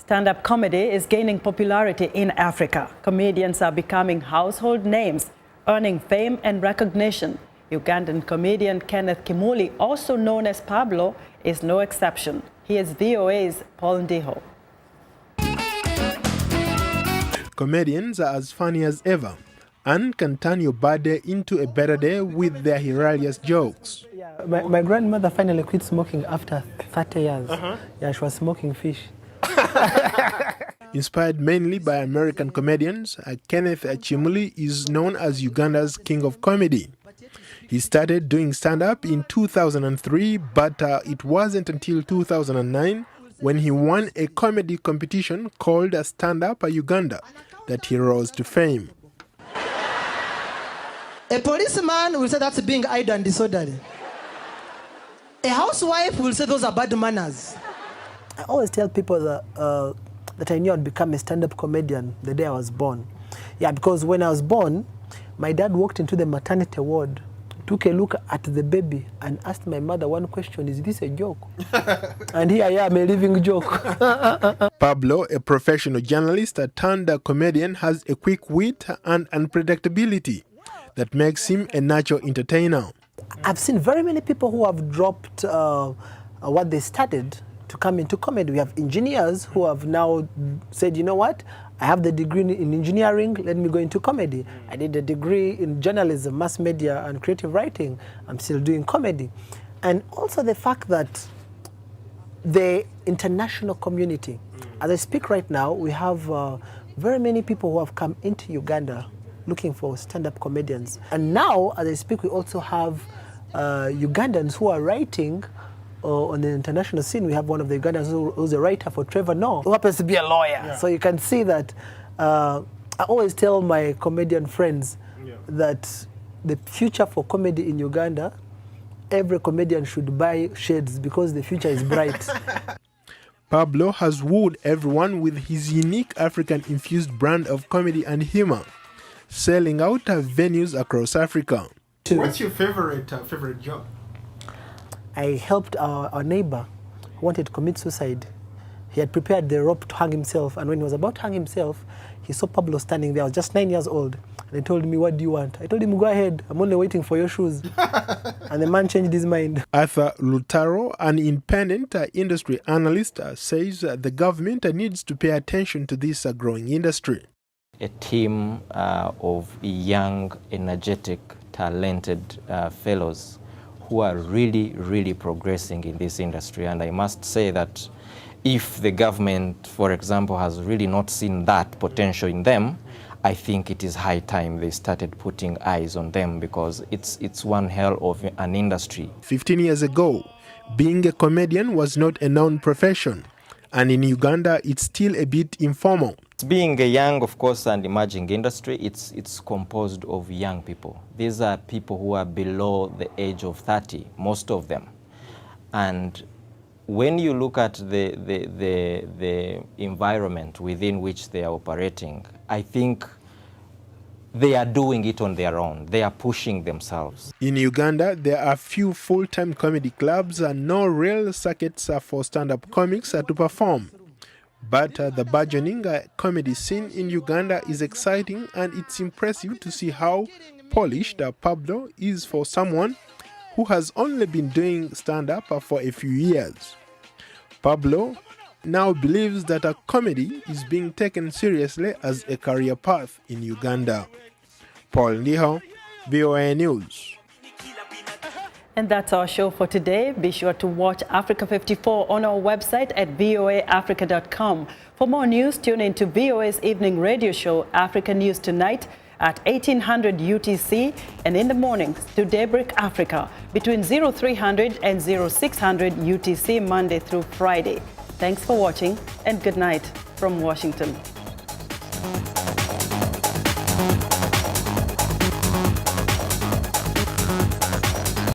Stand-up comedy is gaining popularity in Africa. Comedians are becoming household names, earning fame and recognition. Ugandan comedian Kenneth Kimuli, also known as Pablo, is no exception. He is VOA's Ndiho. Comedians are as funny as ever and can turn your bad day into a better day with their hilarious jokes. Yeah, my grandmother finally quit smoking after 30 years. Yeah, she was smoking fish. Inspired mainly by American comedians, Kenneth Kimuli is known as Uganda's king of comedy. He started doing stand-up in 2003, but it wasn't until 2009 when he won a comedy competition called StandUp Uganda that he rose to fame. A policeman will say that's being idle and disorderly. A housewife will say those are bad manners. I always tell people that I knew I'd become a stand-up comedian the day I was born. Yeah, because when I was born, my dad walked into the maternity ward, took a look at the baby and asked my mother one question: is this a joke? And here I am, a living joke. Pablo, a professional journalist turned comedian, has a quick wit and unpredictability that makes him a natural entertainer. I've seen very many people who have dropped what they started to come into comedy. We have engineers who have now said, you know what, I have the degree in engineering, let me go into comedy. I did a degree in journalism, mass media, and creative writing. I'm still doing comedy. And also the fact that the international community, as I speak right now, we have very many people who have come into Uganda looking for stand-up comedians. And now, as I speak, we also have Ugandans who are writing on the international scene. We have one of the Ugandans who's a writer for Trevor Noah, who happens to be a lawyer. Yeah. So you can see that I always tell my comedian friends that the future for comedy in Uganda, every comedian should buy shades because the future is bright. Pablo has wooed everyone with his unique African-infused brand of comedy and humor, selling out venues across Africa. What's your favorite job? I helped our neighbor who wanted to commit suicide. He had prepared the rope to hang himself, and when he was about to hang himself, he saw Pablo standing there. I was just 9 years old, and he told me, "What do you want?" I told him, "Go ahead, I'm only waiting for your shoes." And the man changed his mind. Arthur Lutaro, an independent industry analyst, says the government needs to pay attention to this growing industry. A team of young, energetic, talented fellows who are really progressing in this industry. And I must say that if the government, for example, has really not seen that potential in them, I think it is high time they started putting eyes on them, because it's one hell of an industry. 15 years ago, being a comedian was not a known profession, and in Uganda it's still a bit informal. Being a young, of course, and emerging industry, it's composed of young people. These are people who are below the age of 30, most of them. And when you look at the environment within which they are operating, I think they are doing it on their own. They are pushing themselves. In Uganda, there are few full-time comedy clubs and no real circuits for stand-up comics to perform. But the burgeoning comedy scene in Uganda is exciting, and it's impressive to see how polished Pablo is for someone who has only been doing stand-up for a few years. Pablo now believes that comedy is being taken seriously as a career path in Uganda. Ndiho, VOA News. And that's our show for today. Be sure to watch Africa 54 on our website at voaafrica.com. For more news, tune in to VOA's evening radio show, Africa News Tonight, at 1800 UTC, and in the mornings to Daybreak Africa between 0300 and 0600 UTC, Monday through Friday. Thanks for watching, and good night from Washington.